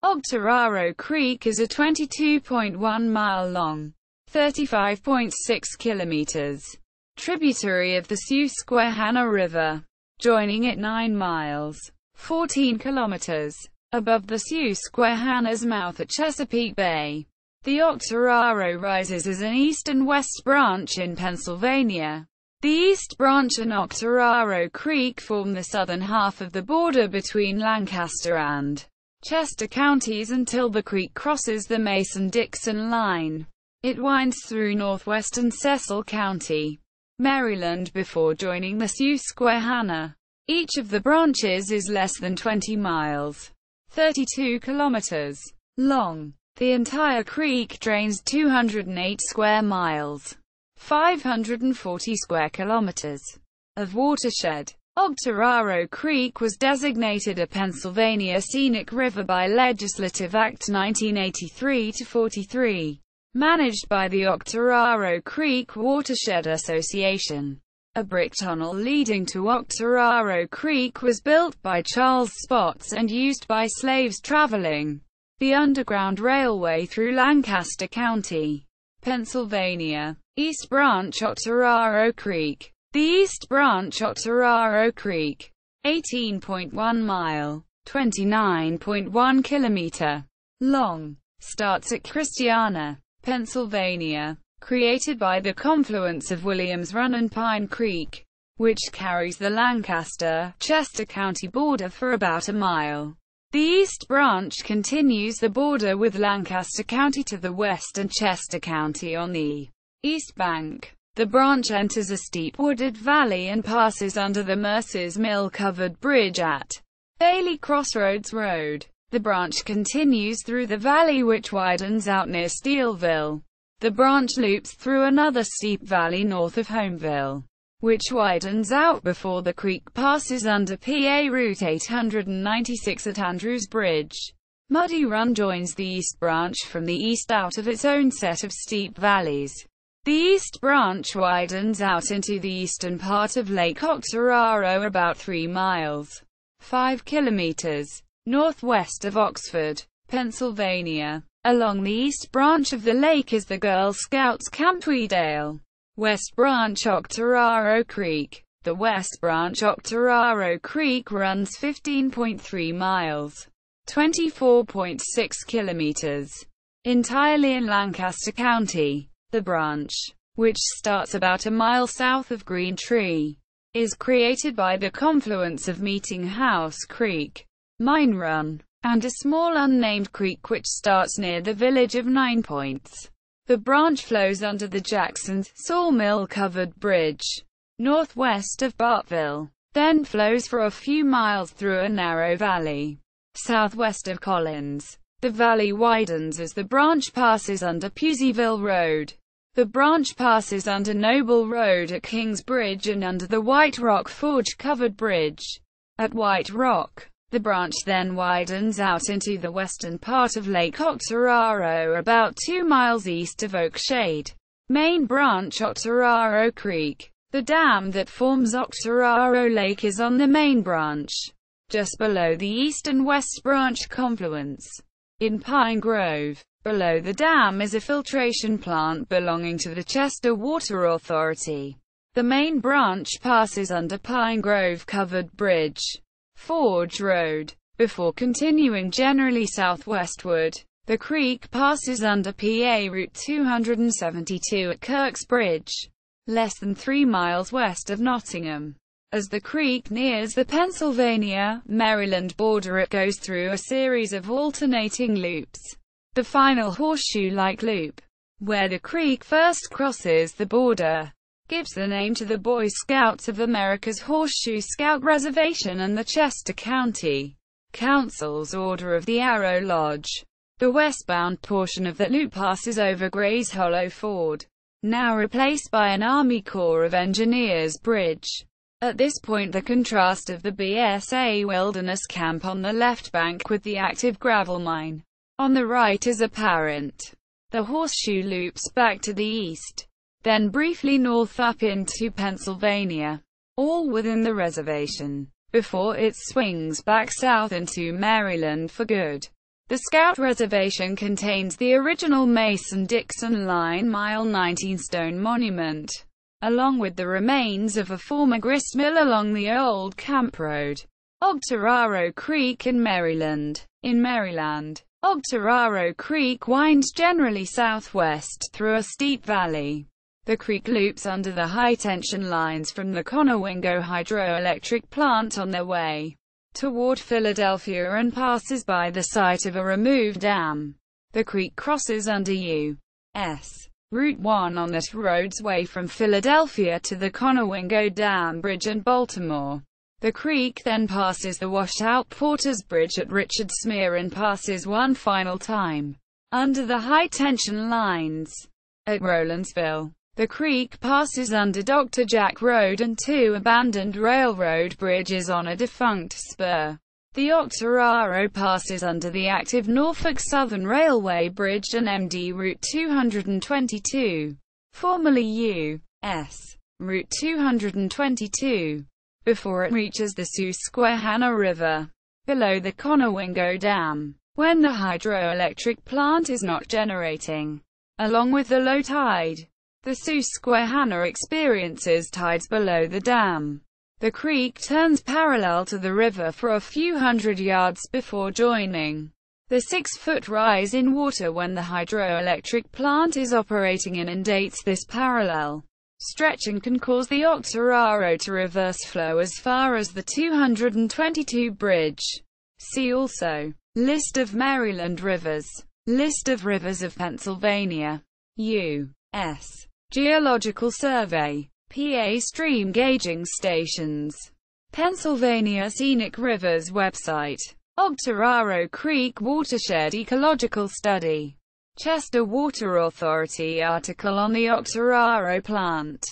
Octoraro Creek is a 22.1-mile long, 35.6 kilometers, tributary of the Susquehanna River, joining it 9 miles, 14 kilometers, above the Susquehanna's mouth at Chesapeake Bay. The Octoraro rises as an east and west branch in Pennsylvania. The East Branch and Octoraro Creek form the southern half of the border between Lancaster and Chester counties until the creek crosses the Mason-Dixon line. It winds through northwestern Cecil County, Maryland before joining the Susquehanna. Each of the branches is less than 20 miles, 32 kilometers, long. The entire creek drains 208 square miles, 540 square kilometers, of watershed. Octoraro Creek was designated a Pennsylvania Scenic River by Legislative Act 1983-43, managed by the Octoraro Creek Watershed Association. A brick tunnel leading to Octoraro Creek was built by Charles Spotts and used by slaves traveling the Underground Railway through Lancaster County, Pennsylvania. East Branch Octoraro Creek. The East Branch Octoraro Creek, 18.1 mile, 29.1 kilometer long, starts at Christiana, Pennsylvania, created by the confluence of Williams Run and Pine Creek, which carries the Lancaster-Chester County border for about a mile. The East Branch continues the border with Lancaster County to the west and Chester County on the east bank. The branch enters a steep wooded valley and passes under the Mercer's Mill-covered bridge at Bailey Crossroads Road. The branch continues through the valley which widens out near Steelville. The branch loops through another steep valley north of Homeville, which widens out before the creek passes under PA Route 896 at Andrews Bridge. Muddy Run joins the East Branch from the east out of its own set of steep valleys. The East Branch widens out into the eastern part of Lake Octoraro about 3 miles, 5 kilometers, northwest of Oxford, Pennsylvania. Along the East Branch of the lake is the Girl Scouts Camp Tweedale. West Branch Octoraro Creek. The West Branch Octoraro Creek runs 15.3 miles, 24.6 kilometers, entirely in Lancaster County. The branch, which starts about a mile south of Green Tree, is created by the confluence of Meeting House Creek, Mine Run, and a small unnamed creek which starts near the village of 9 Points. The branch flows under the Jackson's Sawmill-covered bridge, northwest of Bartville, then flows for a few miles through a narrow valley, southwest of Collins. The valley widens as the branch passes under Puseyville Road. The branch passes under Noble Road at Kings Bridge and under the White Rock Forge-covered bridge at White Rock. The branch then widens out into the western part of Lake Octoraro about 2 miles east of Oakshade. Main Branch Octoraro Creek. The dam that forms Octoraro Lake is on the Main Branch, just below the East and West Branch confluence, in Pine Grove. Below the dam is a filtration plant belonging to the Chester Water Authority. The Main Branch passes under Pine Grove Covered Bridge, Forge Road, before continuing generally southwestward. The creek passes under PA Route 272 at Kirk's Bridge, less than 3 miles west of Nottingham. As the creek nears the Pennsylvania-Maryland border, it goes through a series of alternating loops. The final horseshoe-like loop, where the creek first crosses the border, gives the name to the Boy Scouts of America's Horseshoe Scout Reservation and the Chester County Council's Order of the Arrow Lodge. The westbound portion of that loop passes over Gray's Hollow Ford, now replaced by an Army Corps of Engineers bridge. At this point, the contrast of the BSA Wilderness Camp on the left bank with the active gravel mine on the right is apparent. The horseshoe loops back to the east, then briefly north up into Pennsylvania, all within the reservation, before it swings back south into Maryland for good. The Scout Reservation contains the original Mason-Dixon Line Mile 19 stone monument, along with the remains of a former grist mill along the old camp road. Octoraro Creek in Maryland. In Maryland, Octoraro Creek winds generally southwest through a steep valley. The creek loops under the high-tension lines from the Conowingo hydroelectric plant on their way toward Philadelphia and passes by the site of a removed dam. The creek crosses under U.S. Route 1 on the road's way from Philadelphia to the Conowingo Dam Bridge and Baltimore. The creek then passes the washed-out Porter's Bridge at Richard Smear and passes one final time under the high-tension lines at Rowlandsville. The creek passes under Dr. Jack Road and two abandoned railroad bridges on a defunct spur. The Octoraro passes under the active Norfolk Southern Railway Bridge and MD Route 222, formerly U.S. Route 222, before it reaches the Susquehanna River, below the Conowingo Dam, when the hydroelectric plant is not generating. Along with the low tide, the Susquehanna experiences tides below the dam. The creek turns parallel to the river for a few hundred yards before joining the 6-foot rise in water when the hydroelectric plant is operating inundates this parallel stretch and can cause the Octoraro to reverse flow as far as the 222 bridge. See also: List of Maryland rivers. List of rivers of Pennsylvania. U.S. Geological Survey. PA stream gauging stations. Pennsylvania Scenic Rivers website. Octoraro Creek Watershed Ecological Study. Chester Water Authority article on the Octoraro plant.